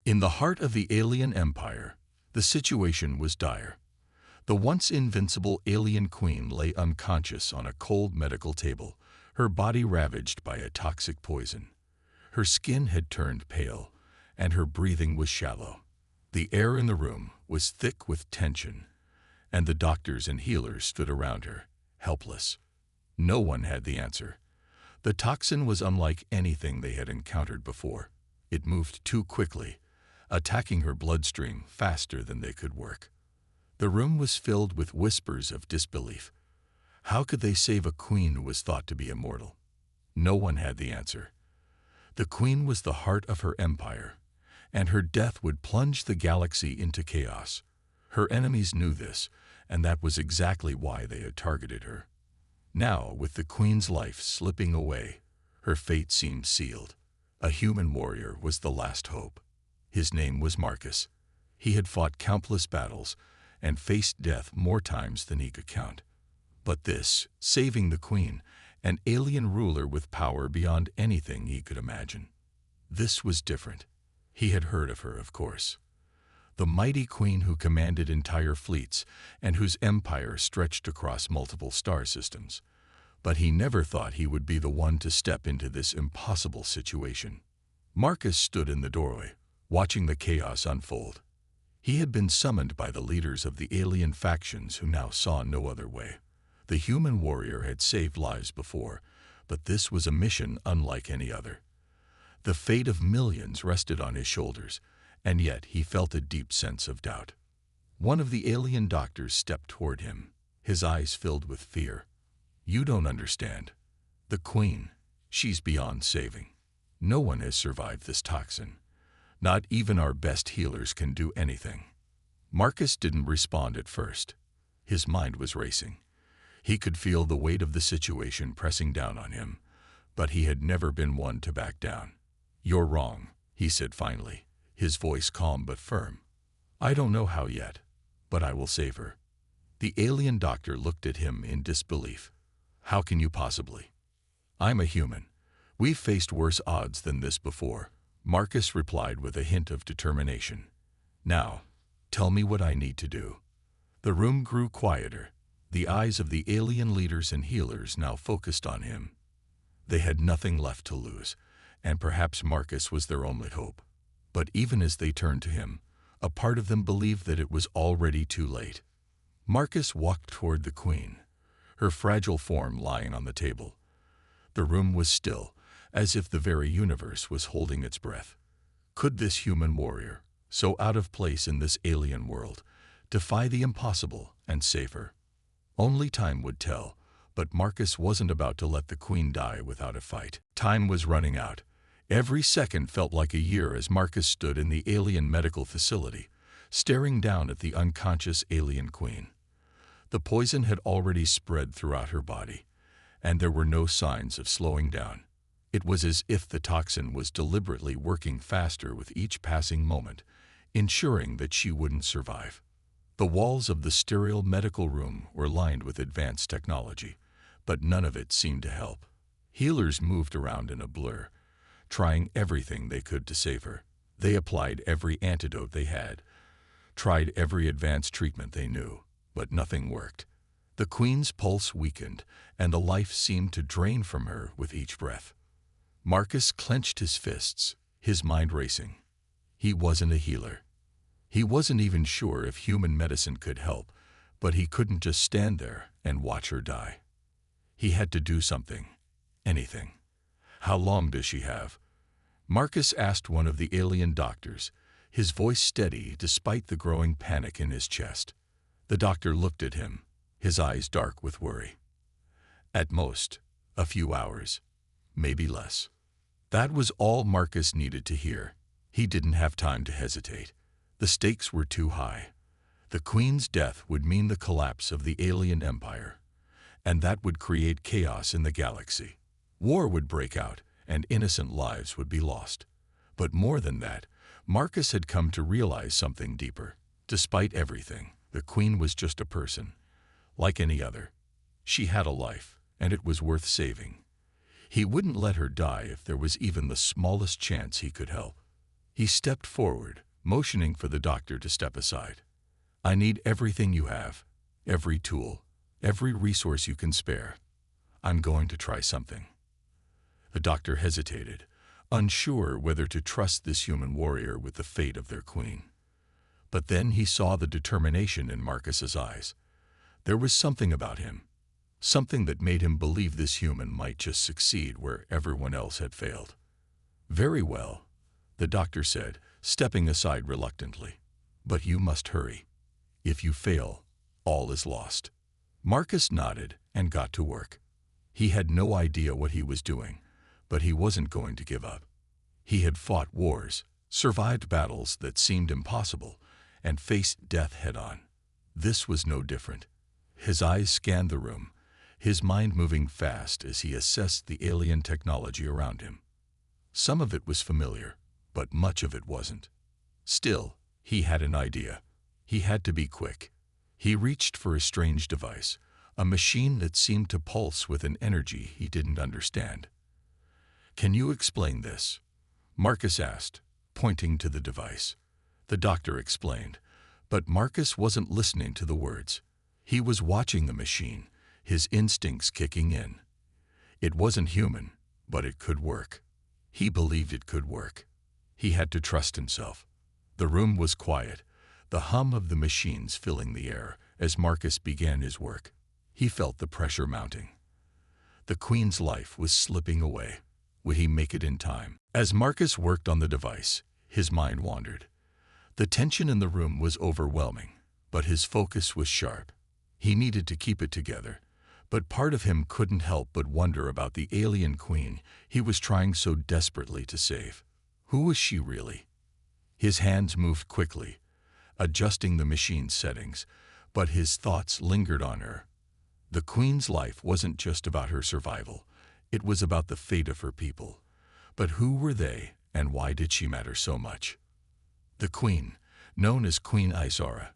In the heart of the alien empire, the situation was dire. The once invincible alien queen lay unconscious on a cold medical table, her body ravaged by a toxic poison. Her skin had turned pale, and her breathing was shallow. The air in the room was thick with tension, and the doctors and healers stood around her, helpless. No one had the answer. The toxin was unlike anything they had encountered before. It moved too quickly, attacking her bloodstream faster than they could work. The room was filled with whispers of disbelief. How could they save a queen who was thought to be immortal? No one had the answer. The queen was the heart of her empire, and her death would plunge the galaxy into chaos. Her enemies knew this, and that was exactly why they had targeted her. Now, with the queen's life slipping away, her fate seemed sealed. A human warrior was the last hope. His name was Marcus. He had fought countless battles and faced death more times than he could count. But this, saving the queen, an alien ruler with power beyond anything he could imagine. This was different. He had heard of her, of course. The mighty queen who commanded entire fleets and whose empire stretched across multiple star systems. But he never thought he would be the one to step into this impossible situation. Marcus stood in the doorway, watching the chaos unfold. He had been summoned by the leaders of the alien factions who now saw no other way. The human warrior had saved lives before, but this was a mission unlike any other. The fate of millions rested on his shoulders, and yet he felt a deep sense of doubt. One of the alien doctors stepped toward him, his eyes filled with fear. "You don't understand. The queen, she's beyond saving. No one has survived this toxin. Not even our best healers can do anything." Marcus didn't respond at first. His mind was racing. He could feel the weight of the situation pressing down on him, but he had never been one to back down. "You're wrong," he said finally, his voice calm but firm. "I don't know how yet, but I will save her." The alien doctor looked at him in disbelief. "How can you possibly?" "I'm a human. We've faced worse odds than this before," Marcus replied with a hint of determination. "Now, tell me what I need to do." The room grew quieter. The eyes of the alien leaders and healers now focused on him. They had nothing left to lose, and perhaps Marcus was their only hope. But even as they turned to him, a part of them believed that it was already too late. Marcus walked toward the queen, her fragile form lying on the table. The room was still, as if the very universe was holding its breath. Could this human warrior, so out of place in this alien world, defy the impossible and save her? Only time would tell, but Marcus wasn't about to let the queen die without a fight. Time was running out. Every second felt like a year as Marcus stood in the alien medical facility, staring down at the unconscious alien queen. The poison had already spread throughout her body, and there were no signs of slowing down. It was as if the toxin was deliberately working faster with each passing moment, ensuring that she wouldn't survive. The walls of the sterile medical room were lined with advanced technology, but none of it seemed to help. Healers moved around in a blur, trying everything they could to save her. They applied every antidote they had, tried every advanced treatment they knew, but nothing worked. The queen's pulse weakened, and the life seemed to drain from her with each breath. Marcus clenched his fists, his mind racing. He wasn't a healer. He wasn't even sure if human medicine could help, but he couldn't just stand there and watch her die. He had to do something. Anything. "How long does she have?" Marcus asked one of the alien doctors, his voice steady despite the growing panic in his chest. The doctor looked at him, his eyes dark with worry. "At most, a few hours, maybe less." That was all Marcus needed to hear. He didn't have time to hesitate. The stakes were too high. The queen's death would mean the collapse of the alien empire, and that would create chaos in the galaxy. War would break out, and innocent lives would be lost. But more than that, Marcus had come to realize something deeper. Despite everything, the queen was just a person, like any other. She had a life, and it was worth saving. He wouldn't let her die if there was even the smallest chance he could help. He stepped forward, motioning for the doctor to step aside. "I need everything you have, every tool, every resource you can spare. I'm going to try something." The doctor hesitated, unsure whether to trust this human warrior with the fate of their queen. But then he saw the determination in Marcus's eyes. There was something about him, something that made him believe this human might just succeed where everyone else had failed. "Very well," the doctor said, stepping aside reluctantly. "But you must hurry. If you fail, all is lost." Marcus nodded and got to work. He had no idea what he was doing, but he wasn't going to give up. He had fought wars, survived battles that seemed impossible, and faced death head-on. This was no different. His eyes scanned the room, his mind moving fast as he assessed the alien technology around him. Some of it was familiar, but much of it wasn't. Still, he had an idea. He had to be quick. He reached for a strange device, a machine that seemed to pulse with an energy he didn't understand. "Can you explain this?" Marcus asked, pointing to the device. The doctor explained, but Marcus wasn't listening to the words. He was watching the machine, his instincts kicking in. It wasn't human, but it could work. He believed it could work. He had to trust himself. The room was quiet, the hum of the machines filling the air as Marcus began his work. He felt the pressure mounting. The queen's life was slipping away. Would he make it in time? As Marcus worked on the device, his mind wandered. The tension in the room was overwhelming, but his focus was sharp. He needed to keep it together, but part of him couldn't help but wonder about the alien queen he was trying so desperately to save. Who was she really? His hands moved quickly, adjusting the machine's settings, but his thoughts lingered on her. The queen's life wasn't just about her survival. It was about the fate of her people. But who were they, and why did she matter so much? The queen, known as Queen Izara,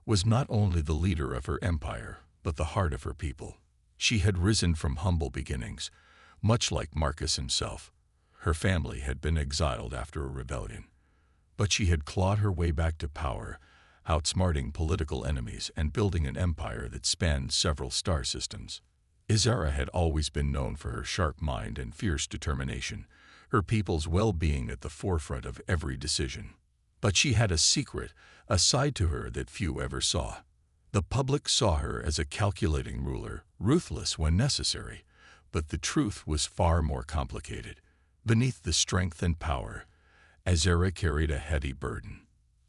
was not only the leader of her empire, but the heart of her people. She had risen from humble beginnings, much like Marcus himself. Her family had been exiled after a rebellion, but she had clawed her way back to power, outsmarting political enemies and building an empire that spanned several star systems. Izara had always been known for her sharp mind and fierce determination, her people's well-being at the forefront of every decision. But she had a secret, a side to her that few ever saw. The public saw her as a calculating ruler, ruthless when necessary, but the truth was far more complicated. Beneath the strength and power, Izara carried a heavy burden.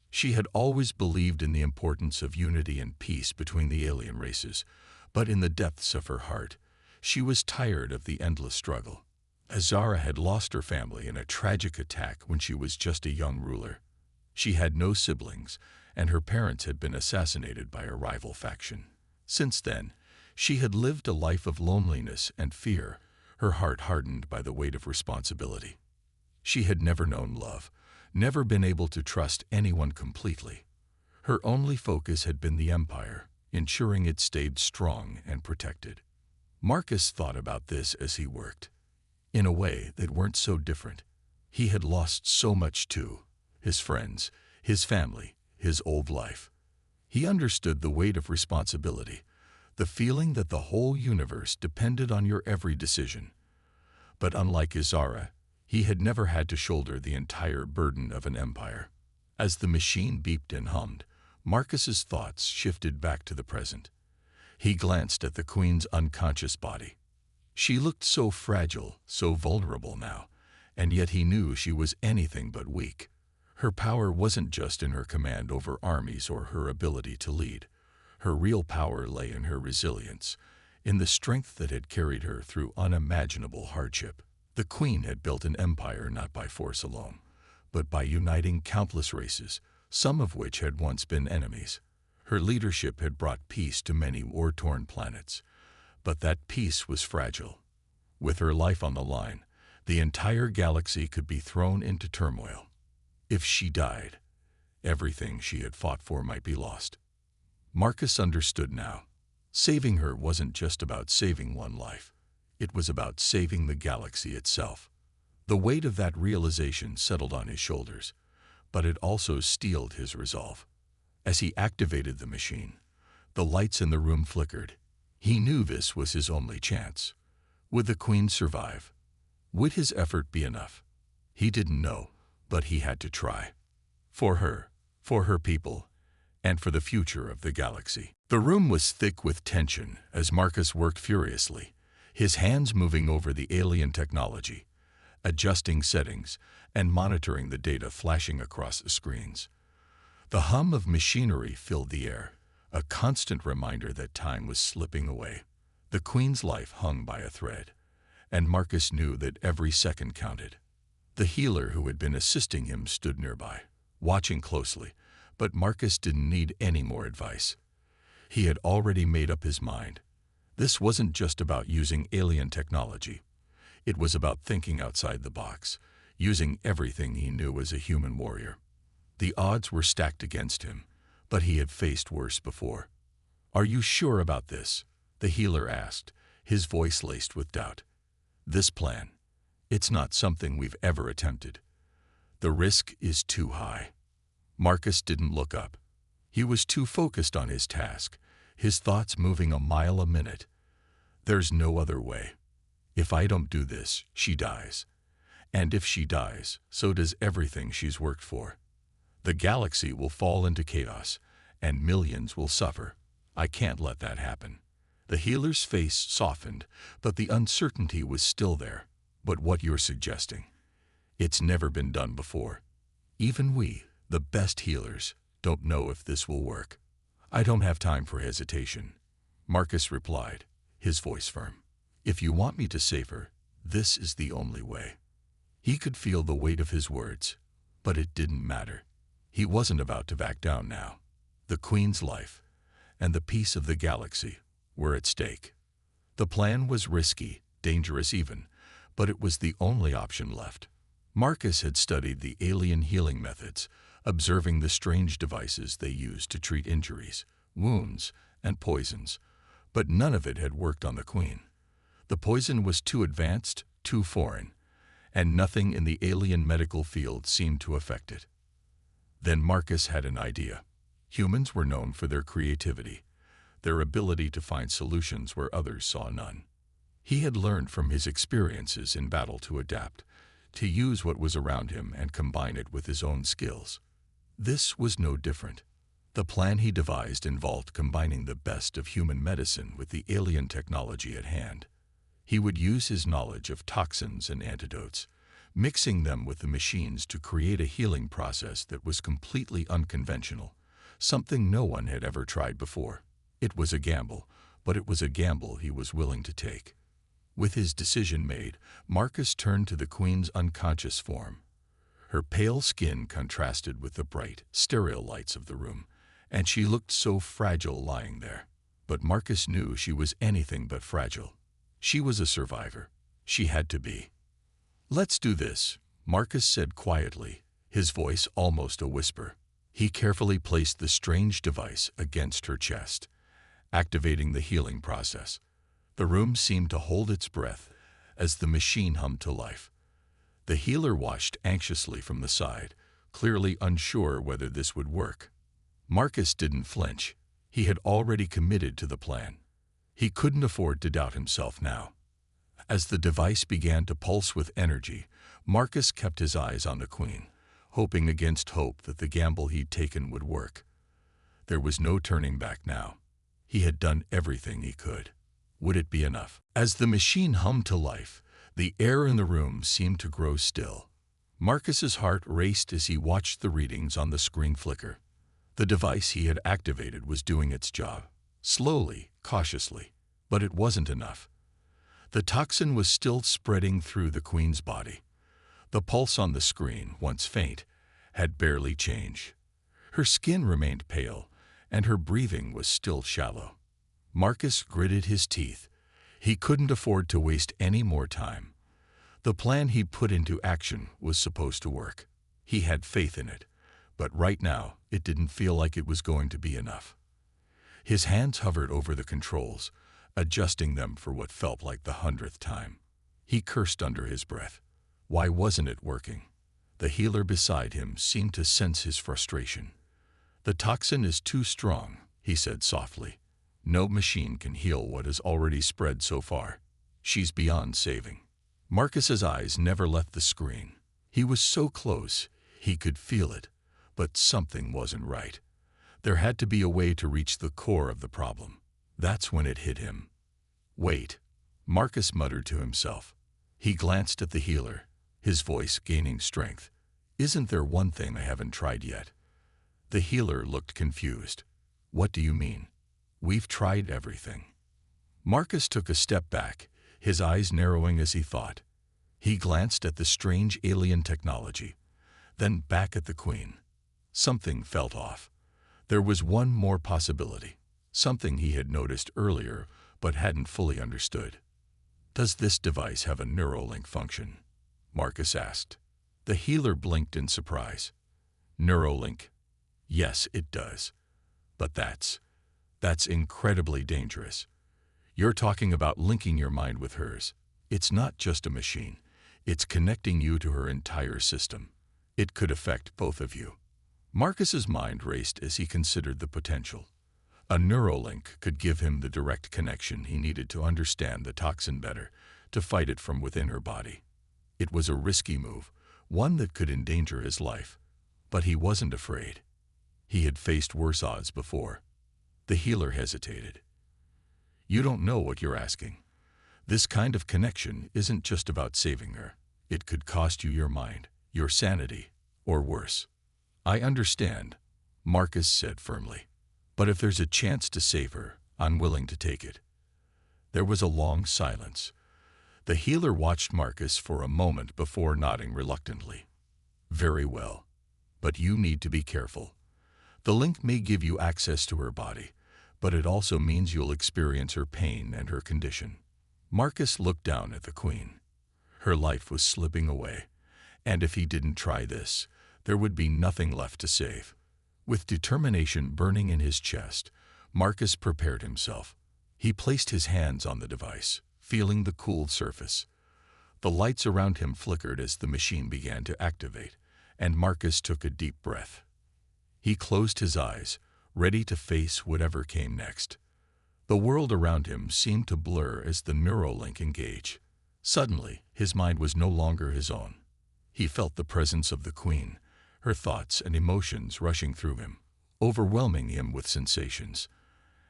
She had always believed in the importance of unity and peace between the alien races, but in the depths of her heart, she was tired of the endless struggle. Izara had lost her family in a tragic attack when she was just a young ruler. She had no siblings, and her parents had been assassinated by a rival faction. Since then, she had lived a life of loneliness and fear, her heart hardened by the weight of responsibility. She had never known love, never been able to trust anyone completely. Her only focus had been the empire, ensuring it stayed strong and protected. Marcus thought about this as he worked. In a way that weren't so different. He had lost so much too. His friends, his family, his old life. He understood the weight of responsibility, the feeling that the whole universe depended on your every decision. But unlike Izara, he had never had to shoulder the entire burden of an empire. As the machine beeped and hummed, Marcus's thoughts shifted back to the present. He glanced at the queen's unconscious body. She looked so fragile, so vulnerable now, and yet he knew she was anything but weak. Her power wasn't just in her command over armies or her ability to lead. Her real power lay in her resilience, in the strength that had carried her through unimaginable hardship. The queen had built an empire not by force alone, but by uniting countless races, some of which had once been enemies. Her leadership had brought peace to many war-torn planets, but that peace was fragile. With her life on the line, the entire galaxy could be thrown into turmoil. If she died, everything she had fought for might be lost. Marcus understood now. Saving her wasn't just about saving one life. It was about saving the galaxy itself. The weight of that realization settled on his shoulders. but it also steeled his resolve. As he activated the machine, the lights in the room flickered. He knew this was his only chance. Would the Queen survive? Would his effort be enough? He didn't know, but he had to try. For her people, and for the future of the galaxy. The room was thick with tension as Marcus worked furiously, his hands moving over the alien technology, adjusting settings, and monitoring the data flashing across the screens. The hum of machinery filled the air, a constant reminder that time was slipping away. The Queen's life hung by a thread, and Marcus knew that every second counted. The healer who had been assisting him stood nearby, watching closely, but Marcus didn't need any more advice. He had already made up his mind. This wasn't just about using alien technology. It was about thinking outside the box, using everything he knew as a human warrior. The odds were stacked against him, but he had faced worse before. "Are you sure about this?" the healer asked, his voice laced with doubt. "This plan, it's not something we've ever attempted. The risk is too high." Marcus didn't look up. He was too focused on his task, his thoughts moving a mile a minute. "There's no other way. If I don't do this, she dies. And if she dies, so does everything she's worked for. The galaxy will fall into chaos, and millions will suffer. I can't let that happen." The healer's face softened, but the uncertainty was still there. "But what you're suggesting, it's never been done before. Even we, the best healers, don't know if this will work." "I don't have time for hesitation," Marcus replied, his voice firm. "If you want me to save her, this is the only way." He could feel the weight of his words, but it didn't matter. He wasn't about to back down now. The Queen's life, and the peace of the galaxy, were at stake. The plan was risky, dangerous even, but it was the only option left. Marcus had studied the alien healing methods, observing the strange devices they used to treat injuries, wounds, and poisons, but none of it had worked on the Queen. The poison was too advanced, too foreign, and nothing in the alien medical field seemed to affect it. Then Marcus had an idea. Humans were known for their creativity, their ability to find solutions where others saw none. He had learned from his experiences in battle to adapt, to use what was around him and combine it with his own skills. This was no different. The plan he devised involved combining the best of human medicine with the alien technology at hand. He would use his knowledge of toxins and antidotes, mixing them with the machines to create a healing process that was completely unconventional, something no one had ever tried before. It was a gamble, but it was a gamble he was willing to take. With his decision made, Marcus turned to the Queen's unconscious form. Her pale skin contrasted with the bright, sterile lights of the room, and she looked so fragile lying there. But Marcus knew she was anything but fragile. She was a survivor. She had to be. "Let's do this," Marcus said quietly, his voice almost a whisper. He carefully placed the strange device against her chest, activating the healing process. The room seemed to hold its breath as the machine hummed to life. The healer watched anxiously from the side, clearly unsure whether this would work. Marcus didn't flinch. He had already committed to the plan. He couldn't afford to doubt himself now. As the device began to pulse with energy, Marcus kept his eyes on the Queen, hoping against hope that the gamble he'd taken would work. There was no turning back now. He had done everything he could. Would it be enough? As the machine hummed to life, the air in the room seemed to grow still. Marcus's heart raced as he watched the readings on the screen flicker. The device he had activated was doing its job, slowly, cautiously, but it wasn't enough. The toxin was still spreading through the Queen's body. The pulse on the screen, once faint, had barely changed. Her skin remained pale, and her breathing was still shallow. Marcus gritted his teeth. He couldn't afford to waste any more time. The plan he'd put into action was supposed to work. He had faith in it, but right now it didn't feel like it was going to be enough. His hands hovered over the controls, adjusting them for what felt like the 100th time. He cursed under his breath. Why wasn't it working? The healer beside him seemed to sense his frustration. "The toxin is too strong," he said softly. "No machine can heal what has already spread so far. She's beyond saving." Marcus's eyes never left the screen. He was so close, he could feel it, but something wasn't right. There had to be a way to reach the core of the problem. That's when it hit him. "Wait," Marcus muttered to himself. He glanced at the healer, his voice gaining strength. "Isn't there one thing I haven't tried yet?" The healer looked confused. "What do you mean?" "We've tried everything." Marcus took a step back, his eyes narrowing as he thought. He glanced at the strange alien technology, then back at the Queen. Something felt off. There was one more possibility, something he had noticed earlier but hadn't fully understood. "Does this device have a Neuralink function?" Marcus asked. The healer blinked in surprise. "Neuralink? Yes, it does. But that's incredibly dangerous. You're talking about linking your mind with hers. It's not just a machine. It's connecting you to her entire system. It could affect both of you." Marcus's mind raced as he considered the potential. A Neuralink could give him the direct connection he needed to understand the toxin better, to fight it from within her body. It was a risky move, one that could endanger his life. But he wasn't afraid. He had faced worse odds before. The healer hesitated. "You don't know what you're asking. This kind of connection isn't just about saving her. It could cost you your mind, your sanity, or worse." "I understand," Marcus said firmly. "But if there's a chance to save her, I'm willing to take it." There was a long silence. The healer watched Marcus for a moment before nodding reluctantly. "Very well. But you need to be careful. The link may give you access to her body, but it also means you'll experience her pain and her condition." Marcus looked down at the Queen. Her life was slipping away, and if he didn't try this, there would be nothing left to save. With determination burning in his chest, Marcus prepared himself. He placed his hands on the device, feeling the cool surface. The lights around him flickered as the machine began to activate, and Marcus took a deep breath. He closed his eyes, ready to face whatever came next. The world around him seemed to blur as the Neuralink engaged. Suddenly, his mind was no longer his own. He felt the presence of the Queen, her thoughts and emotions rushing through him, overwhelming him with sensations.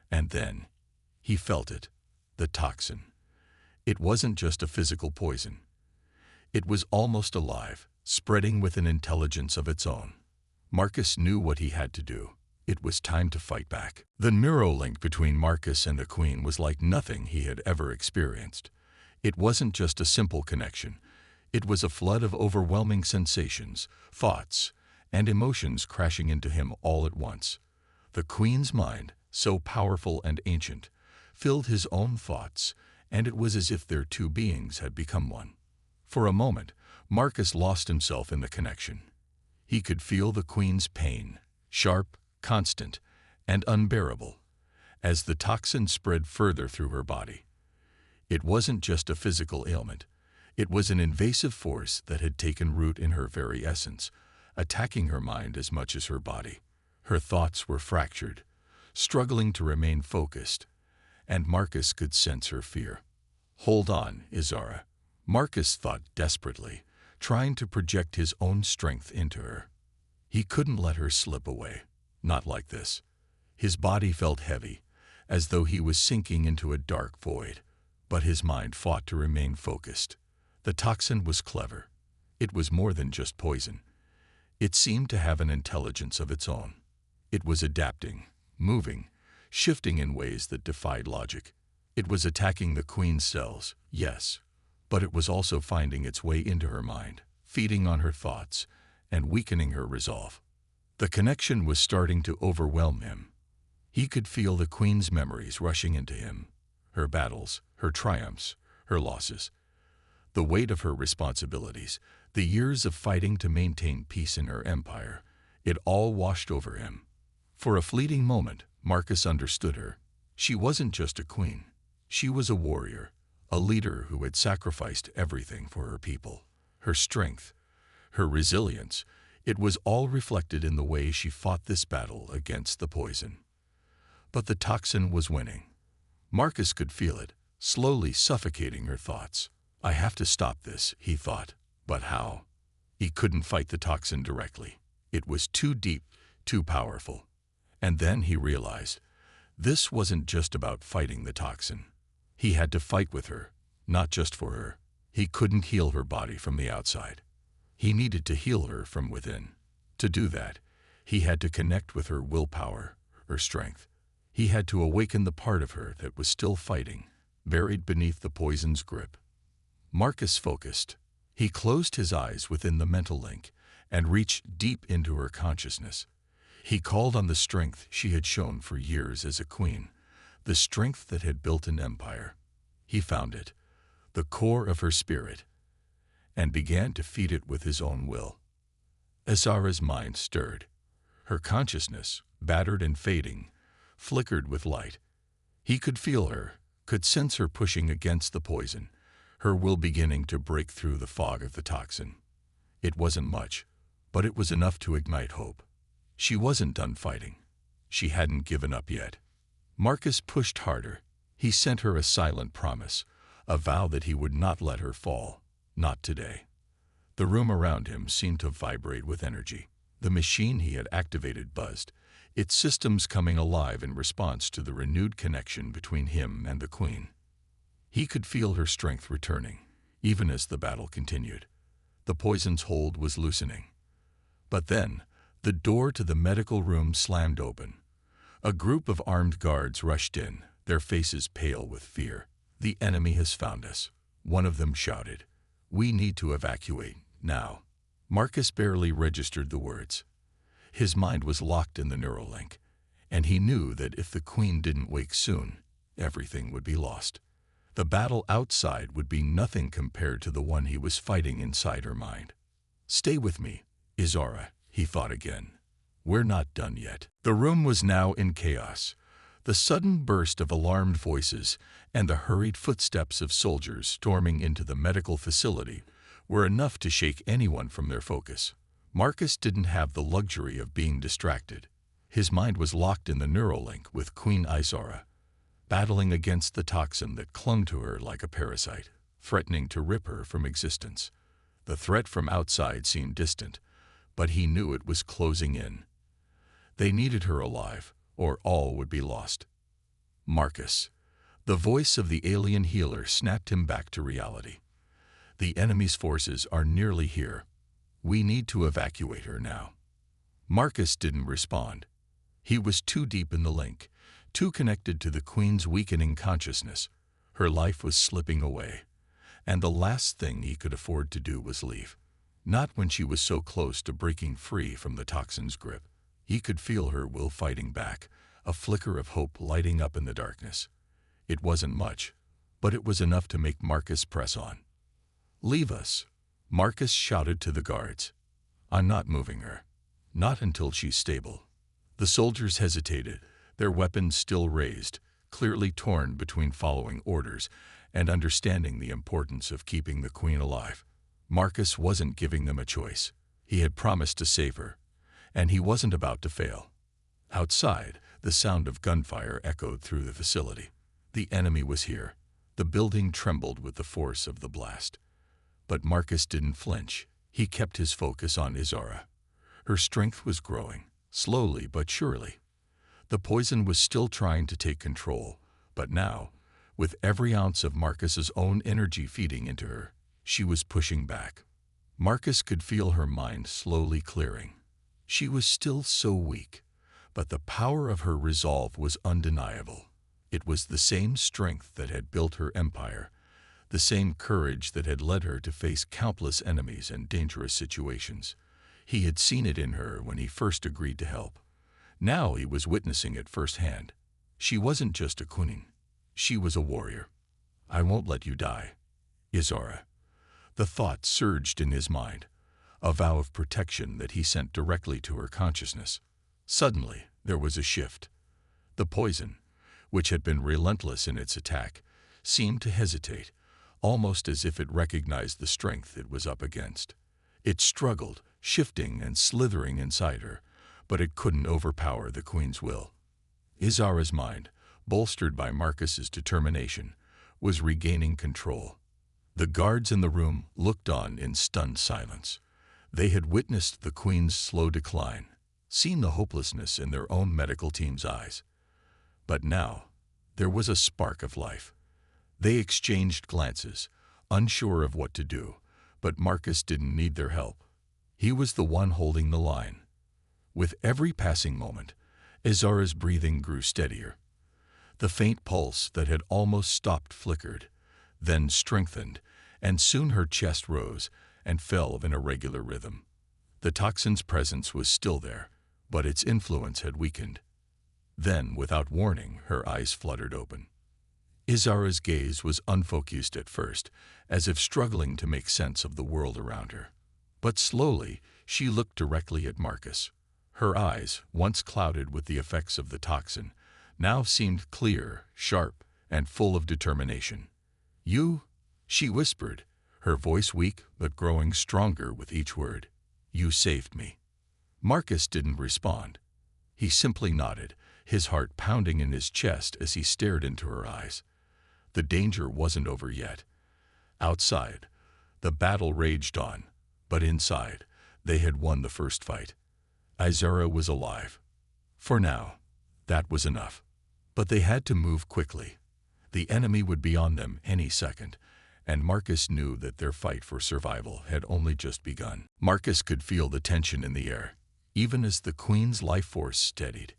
And then, he felt it, the toxin. It wasn't just a physical poison. It was almost alive, spreading with an intelligence of its own. Marcus knew what he had to do. It was time to fight back. The Neuralink between Marcus and the Queen was like nothing he had ever experienced. It wasn't just a simple connection. It was a flood of overwhelming sensations, thoughts, and emotions crashing into him all at once. The Queen's mind, so powerful and ancient, filled his own thoughts, and it was as if their two beings had become one. For a moment, Marcus lost himself in the connection. He could feel the Queen's pain, sharp, constant, and unbearable, as the toxin spread further through her body. It wasn't just a physical ailment. It was an invasive force that had taken root in her very essence, attacking her mind as much as her body. Her thoughts were fractured, struggling to remain focused, and Marcus could sense her fear. "Hold on, Izara," Marcus thought desperately, trying to project his own strength into her. He couldn't let her slip away. Not like this. His body felt heavy, as though he was sinking into a dark void, but his mind fought to remain focused. The toxin was clever. It was more than just poison. It seemed to have an intelligence of its own. It was adapting, moving, shifting in ways that defied logic. It was attacking the Queen's cells, yes, but it was also finding its way into her mind, feeding on her thoughts, and weakening her resolve. The connection was starting to overwhelm him. He could feel the Queen's memories rushing into him, her battles, her triumphs, her losses. The weight of her responsibilities, the years of fighting to maintain peace in her empire, it all washed over him. For a fleeting moment, Marcus understood her. She wasn't just a queen. She was a warrior, a leader who had sacrificed everything for her people. Her strength, her resilience. It was all reflected in the way she fought this battle against the poison. But the toxin was winning. Marcus could feel it, slowly suffocating her thoughts. I have to stop this, he thought. But how? He couldn't fight the toxin directly. It was too deep, too powerful. And then he realized, this wasn't just about fighting the toxin. He had to fight with her, not just for her. He couldn't heal her body from the outside. He needed to heal her from within. To do that, he had to connect with her willpower, her strength. He had to awaken the part of her that was still fighting, buried beneath the poison's grip. Marcus focused. He closed his eyes within the mental link and reached deep into her consciousness. He called on the strength she had shown for years as a queen, the strength that had built an empire. He found it, the core of her spirit, and began to feed it with his own will. Azara's mind stirred. Her consciousness, battered and fading, flickered with light. He could feel her, could sense her pushing against the poison, her will beginning to break through the fog of the toxin. It wasn't much, but it was enough to ignite hope. She wasn't done fighting. She hadn't given up yet. Marcus pushed harder. He sent her a silent promise, a vow that he would not let her fall. Not today. The room around him seemed to vibrate with energy. The machine he had activated buzzed, its systems coming alive in response to the renewed connection between him and the queen. He could feel her strength returning, even as the battle continued. The poison's hold was loosening. But then, the door to the medical room slammed open. A group of armed guards rushed in, their faces pale with fear. "The enemy has found us," one of them shouted. "We need to evacuate, now." Marcus barely registered the words. His mind was locked in the Neuralink, and he knew that if the queen didn't wake soon, everything would be lost. The battle outside would be nothing compared to the one he was fighting inside her mind. "Stay with me, Azara," he thought again. "We're not done yet." The room was now in chaos. The sudden burst of alarmed voices and the hurried footsteps of soldiers storming into the medical facility were enough to shake anyone from their focus. Marcus didn't have the luxury of being distracted. His mind was locked in the Neuralink with Queen Azara, battling against the toxin that clung to her like a parasite, threatening to rip her from existence. The threat from outside seemed distant, but he knew it was closing in. They needed her alive, or all would be lost. "Marcus." The voice of the alien healer snapped him back to reality. "The enemy's forces are nearly here. We need to evacuate her now." Marcus didn't respond. He was too deep in the link, too connected to the queen's weakening consciousness. Her life was slipping away, and the last thing he could afford to do was leave. Not when she was so close to breaking free from the toxin's grip. He could feel her will fighting back, a flicker of hope lighting up in the darkness. It wasn't much, but it was enough to make Marcus press on. "Leave us," Marcus shouted to the guards. "I'm not moving her. Not until she's stable." The soldiers hesitated, their weapons still raised, clearly torn between following orders and understanding the importance of keeping the queen alive. Marcus wasn't giving them a choice. He had promised to save her, and he wasn't about to fail. Outside, the sound of gunfire echoed through the facility. The enemy was here. The building trembled with the force of the blast. But Marcus didn't flinch. He kept his focus on Azara. Her strength was growing, slowly but surely. The poison was still trying to take control, but now, with every ounce of Marcus's own energy feeding into her, she was pushing back. Marcus could feel her mind slowly clearing. She was still so weak, but the power of her resolve was undeniable. It was the same strength that had built her empire, the same courage that had led her to face countless enemies and dangerous situations. He had seen it in her when he first agreed to help. Now he was witnessing it firsthand. She wasn't just a queen. She was a warrior. "I won't let you die, Azara." The thought surged in his mind, a vow of protection that he sent directly to her consciousness. Suddenly, there was a shift. The poison, which had been relentless in its attack, seemed to hesitate, almost as if it recognized the strength it was up against. It struggled, shifting and slithering inside her, but it couldn't overpower the queen's will. Izara's mind, bolstered by Marcus's determination, was regaining control. The guards in the room looked on in stunned silence. They had witnessed the queen's slow decline, seen the hopelessness in their own medical team's eyes. But now, there was a spark of life. They exchanged glances, unsure of what to do, but Marcus didn't need their help. He was the one holding the line. With every passing moment, Izara's breathing grew steadier. The faint pulse that had almost stopped flickered, then strengthened, and soon her chest rose and fell in a regular rhythm. The toxin's presence was still there, but its influence had weakened. Then, without warning, her eyes fluttered open. Izara's gaze was unfocused at first, as if struggling to make sense of the world around her. But slowly, she looked directly at Marcus. Her eyes, once clouded with the effects of the toxin, now seemed clear, sharp, and full of determination. "You," she whispered, her voice weak but growing stronger with each word. "You saved me." Marcus didn't respond. He simply nodded, his heart pounding in his chest as he stared into her eyes. The danger wasn't over yet. Outside, the battle raged on, but inside, they had won the first fight. Izara was alive. For now, that was enough. But they had to move quickly. The enemy would be on them any second, and Marcus knew that their fight for survival had only just begun. Marcus could feel the tension in the air, even as the queen's life force steadied.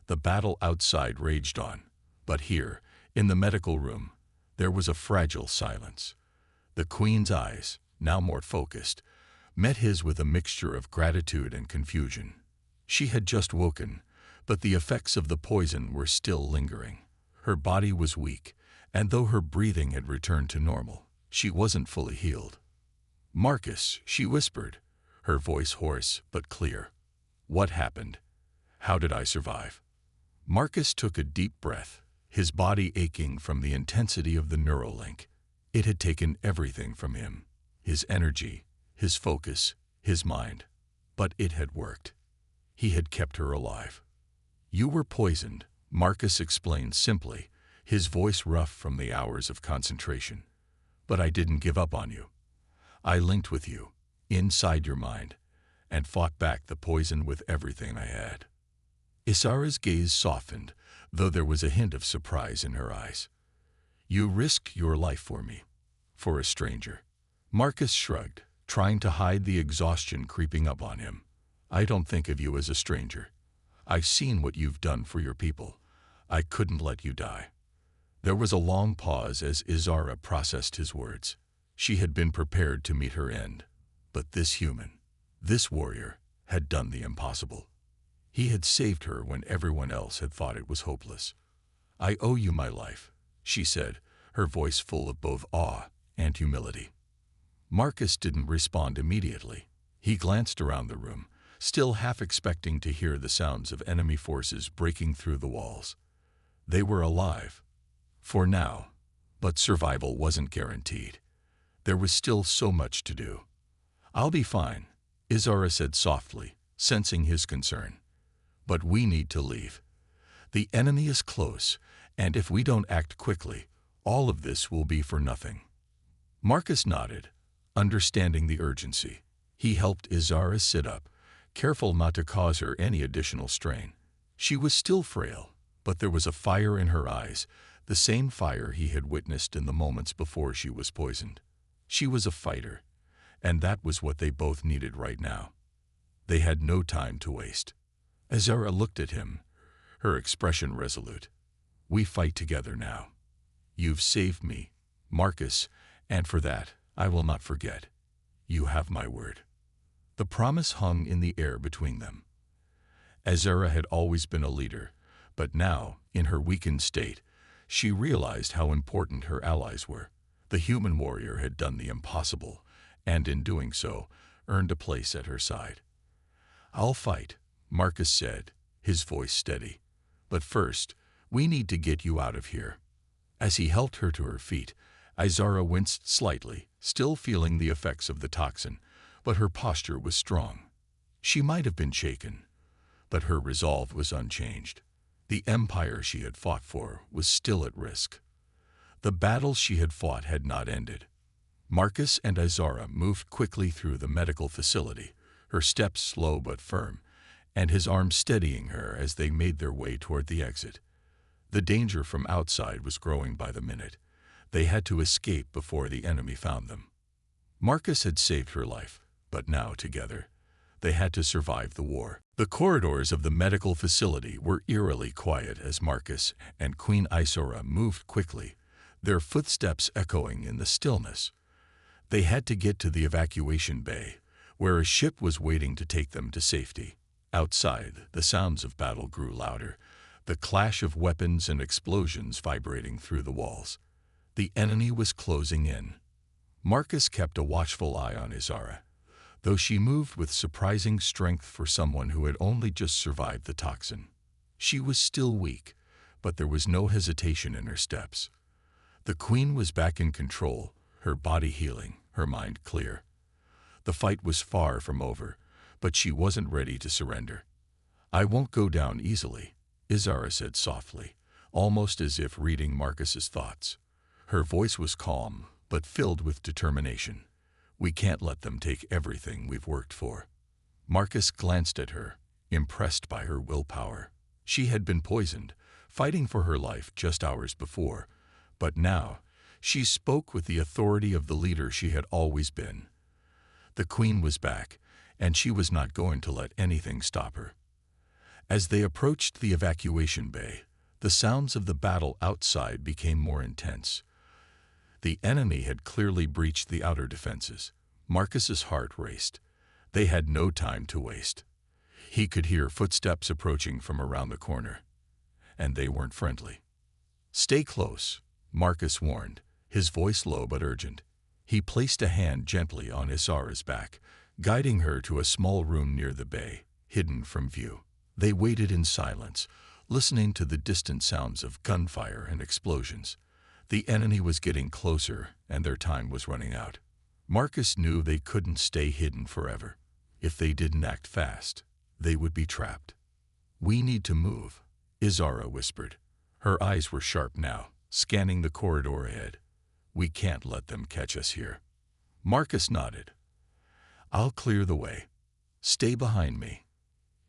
The battle outside raged on, but here, in the medical room, there was a fragile silence. The queen's eyes, now more focused, met his with a mixture of gratitude and confusion. She had just woken, but the effects of the poison were still lingering. Her body was weak, and though her breathing had returned to normal, she wasn't fully healed. "Marcus," she whispered, her voice hoarse but clear. "What happened? How did I survive?" Marcus took a deep breath, his body aching from the intensity of the neuralink. It had taken everything from him, his energy, his focus, his mind. But it had worked. He had kept her alive. "You were poisoned," Marcus explained simply, his voice rough from the hours of concentration. "But I didn't give up on you. I linked with you, inside your mind, and fought back the poison with everything I had." Izara's gaze softened, though there was a hint of surprise in her eyes. "You risked your life for me, for a stranger." Marcus shrugged, trying to hide the exhaustion creeping up on him. "I don't think of you as a stranger. I've seen what you've done for your people. I couldn't let you die." There was a long pause as Izara processed his words. She had been prepared to meet her end. But this human, this warrior, had done the impossible. He had saved her when everyone else had thought it was hopeless. "I owe you my life," she said, her voice full of both awe and humility. Marcus didn't respond immediately. He glanced around the room, still half expecting to hear the sounds of enemy forces breaking through the walls. They were alive. For now. But survival wasn't guaranteed. There was still so much to do. "I'll be fine," Izara said softly, sensing his concern. "But we need to leave. The enemy is close, and if we don't act quickly, all of this will be for nothing." Marcus nodded, understanding the urgency. He helped Izara sit up, careful not to cause her any additional strain. She was still frail, but there was a fire in her eyes, the same fire he had witnessed in the moments before she was poisoned. She was a fighter, and that was what they both needed right now. They had no time to waste. Izara looked at him, her expression resolute. "We fight together now. You've saved me, Marcus, and for that, I will not forget. You have my word." The promise hung in the air between them. Izara had always been a leader, but now, in her weakened state, she realized how important her allies were. The human warrior had done the impossible, and in doing so, earned a place at her side. "I'll fight," Marcus said, his voice steady. "But first, we need to get you out of here." As he helped her to her feet, Izara winced slightly, still feeling the effects of the toxin, but her posture was strong. She might have been shaken, but her resolve was unchanged. The empire she had fought for was still at risk. The battle she had fought had not ended. Marcus and Izara moved quickly through the medical facility, her steps slow but firm, and his arm steadying her as they made their way toward the exit. The danger from outside was growing by the minute. They had to escape before the enemy found them. Marcus had saved her life, but now, together, they had to survive the war. The corridors of the medical facility were eerily quiet as Marcus and Queen Izara moved quickly, their footsteps echoing in the stillness. They had to get to the evacuation bay, where a ship was waiting to take them to safety. Outside, the sounds of battle grew louder, the clash of weapons and explosions vibrating through the walls. The enemy was closing in. Marcus kept a watchful eye on Izara, though she moved with surprising strength for someone who had only just survived the toxin. She was still weak, but there was no hesitation in her steps. The queen was back in control, her body healing, her mind clear. The fight was far from over, but she wasn't ready to surrender. "I won't go down easily," Izara said softly, almost as if reading Marcus's thoughts. Her voice was calm, but filled with determination. "We can't let them take everything we've worked for." Marcus glanced at her, impressed by her willpower. She had been poisoned, fighting for her life just hours before, but now she spoke with the authority of the leader she had always been. The queen was back, and she was not going to let anything stop her. As they approached the evacuation bay, the sounds of the battle outside became more intense. The enemy had clearly breached the outer defenses. Marcus's heart raced. They had no time to waste. He could hear footsteps approaching from around the corner, and they weren't friendly. "Stay close," Marcus warned, his voice low but urgent. He placed a hand gently on Izara's back, guiding her to a small room near the bay, hidden from view. They waited in silence, listening to the distant sounds of gunfire and explosions. The enemy was getting closer, and their time was running out. Marcus knew they couldn't stay hidden forever. If they didn't act fast, they would be trapped. "We need to move," Izara whispered. Her eyes were sharp now, scanning the corridor ahead. "We can't let them catch us here." Marcus nodded. "I'll clear the way. Stay behind me."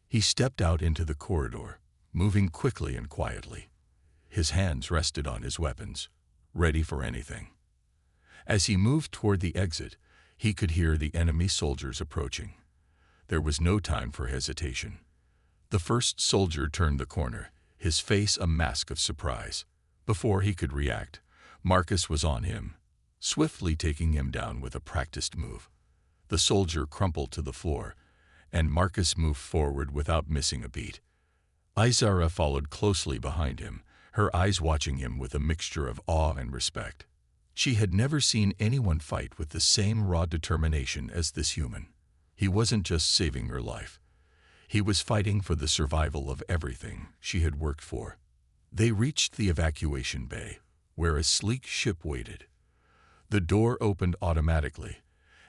He stepped out into the corridor, moving quickly and quietly. His hands rested on his weapons, ready for anything. As he moved toward the exit, he could hear the enemy soldiers approaching. There was no time for hesitation. The first soldier turned the corner, his face a mask of surprise. Before he could react, Marcus was on him, swiftly taking him down with a practiced move. The soldier crumpled to the floor, and Marcus moved forward without missing a beat. Izara followed closely behind him, her eyes watching him with a mixture of awe and respect. She had never seen anyone fight with the same raw determination as this human. He wasn't just saving her life. He was fighting for the survival of everything she had worked for. They reached the evacuation bay, where a sleek ship waited. The door opened automatically,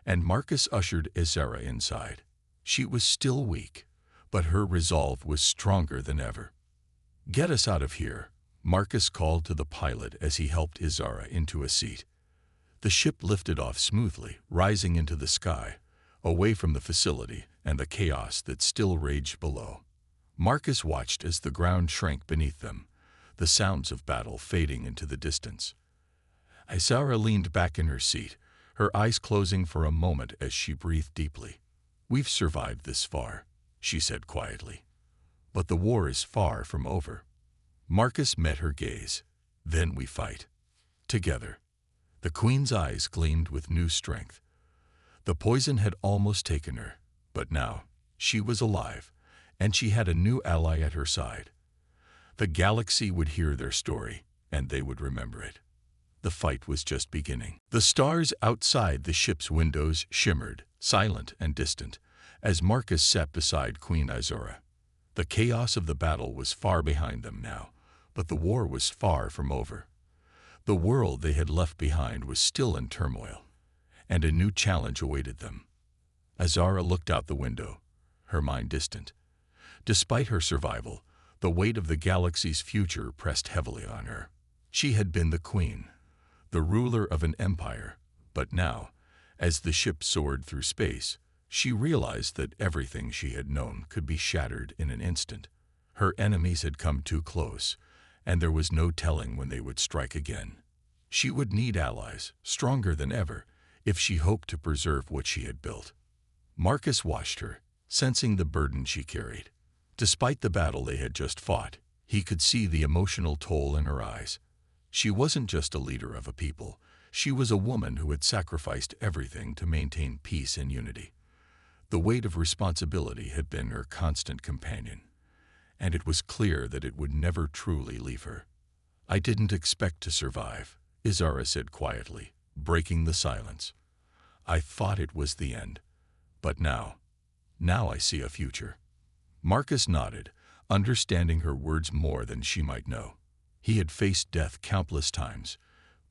and Marcus ushered Izara inside. She was still weak, but her resolve was stronger than ever. "Get us out of here," Marcus called to the pilot as he helped Izara into a seat. The ship lifted off smoothly, rising into the sky, away from the facility and the chaos that still raged below. Marcus watched as the ground shrank beneath them, the sounds of battle fading into the distance. Izara leaned back in her seat, her eyes closing for a moment as she breathed deeply. "We've survived this far," she said quietly. "But the war is far from over." Marcus met her gaze. "Then we fight. Together." The queen's eyes gleamed with new strength. The poison had almost taken her, but now she was alive, and she had a new ally at her side. The galaxy would hear their story, and they would remember it. The fight was just beginning. The stars outside the ship's windows shimmered, silent and distant, as Marcus sat beside Queen Izara. The chaos of the battle was far behind them now, but the war was far from over. The world they had left behind was still in turmoil, and a new challenge awaited them. Azara looked out the window, her mind distant. Despite her survival, the weight of the galaxy's future pressed heavily on her. She had been the queen, the ruler of an empire, but now, as the ship soared through space, she realized that everything she had known could be shattered in an instant. Her enemies had come too close, and there was no telling when they would strike again. She would need allies, stronger than ever, if she hoped to preserve what she had built. Marcus watched her, sensing the burden she carried. Despite the battle they had just fought, he could see the emotional toll in her eyes. She wasn't just a leader of a people, she was a woman who had sacrificed everything to maintain peace and unity. The weight of responsibility had been her constant companion, and it was clear that it would never truly leave her. "I didn't expect to survive," Azara said quietly, breaking the silence. "I thought it was the end, but now I see a future." Marcus nodded, understanding her words more than she might know. He had faced death countless times,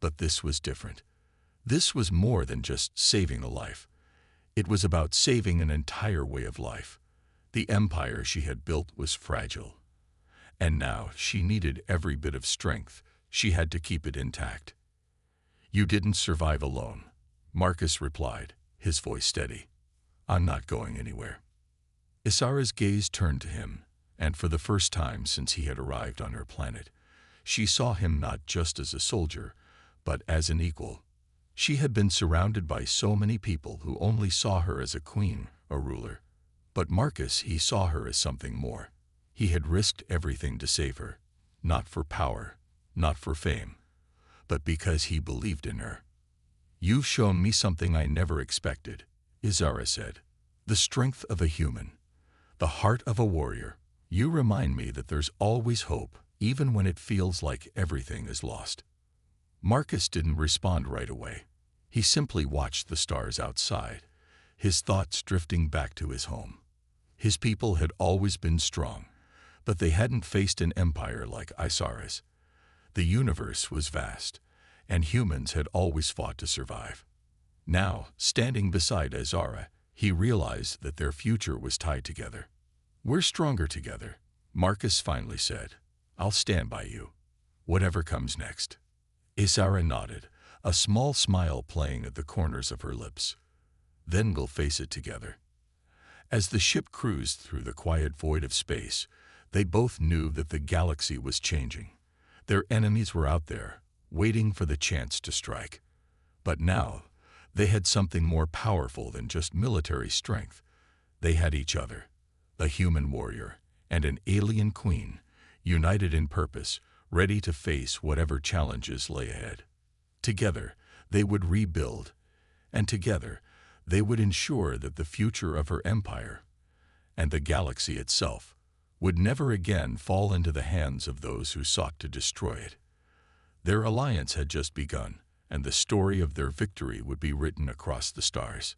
but this was different. This was more than just saving a life. It was about saving an entire way of life. The empire she had built was fragile, and now she needed every bit of strength. She had to keep it intact. "You didn't survive alone," Marcus replied, his voice steady. "I'm not going anywhere." Azara's gaze turned to him, and for the first time since he had arrived on her planet, she saw him not just as a soldier, but as an equal. She had been surrounded by so many people who only saw her as a queen, a ruler. But Marcus, he saw her as something more. He had risked everything to save her, not for power, not for fame, but because he believed in her. "You've shown me something I never expected," Azara said. "The strength of a human, the heart of a warrior. You remind me that there's always hope, even when it feels like everything is lost." Marcus didn't respond right away. He simply watched the stars outside, his thoughts drifting back to his home. His people had always been strong, but they hadn't faced an empire like Azara's. The universe was vast, and humans had always fought to survive. Now, standing beside Azara, he realized that their future was tied together. "We're stronger together," Marcus finally said. "I'll stand by you, whatever comes next." Azara nodded, a small smile playing at the corners of her lips. "Then we'll face it together." As the ship cruised through the quiet void of space, they both knew that the galaxy was changing. Their enemies were out there, waiting for the chance to strike. But now, they had something more powerful than just military strength. They had each other, a human warrior and an alien queen, united in purpose, ready to face whatever challenges lay ahead. Together, they would rebuild, and together, they would ensure that the future of her empire, and the galaxy itself, would never again fall into the hands of those who sought to destroy it. Their alliance had just begun, and the story of their victory would be written across the stars.